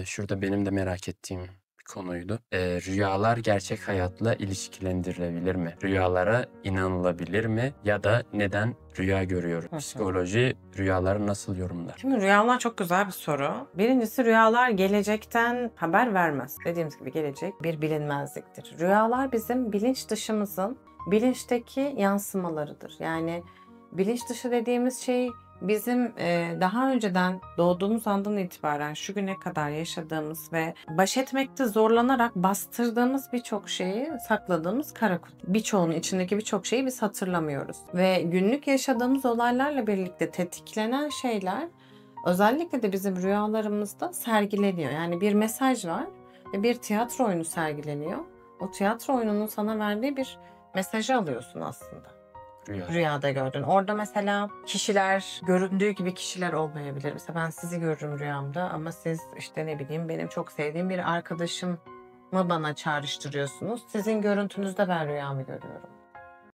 Şurada benim de merak ettiğim bir konuydu. Rüyalar gerçek hayatla ilişkilendirilebilir mi? Rüyalara inanılabilir mi? Ya da neden rüya görüyoruz? Psikoloji rüyaları nasıl yorumlar? Şimdi rüyalar çok güzel bir soru. Birincisi rüyalar gelecekten haber vermez. Dediğimiz gibi gelecek bir bilinmezliktir. Rüyalar bizim bilinç dışımızın bilinçteki yansımalarıdır. Yani bilinç dışı dediğimiz şey bizim daha önceden doğduğumuz andan itibaren şu güne kadar yaşadığımız ve baş etmekte zorlanarak bastırdığımız birçok şeyi sakladığımız kara kutu. Birçoğunun içindeki birçok şeyi biz hatırlamıyoruz. Ve günlük yaşadığımız olaylarla birlikte tetiklenen şeyler özellikle de bizim rüyalarımızda sergileniyor. Yani bir mesaj var ve bir tiyatro oyunu sergileniyor. O tiyatro oyununun sana verdiği bir mesajı alıyorsun aslında. Rüyada gördün. Orada mesela kişiler göründüğü gibi kişiler olmayabilir. Mesela ben sizi görürüm rüyamda ama siz işte ne bileyim benim çok sevdiğim bir arkadaşımı bana çağrıştırıyorsunuz. Sizin görüntünüzde ben rüyamı görüyorum.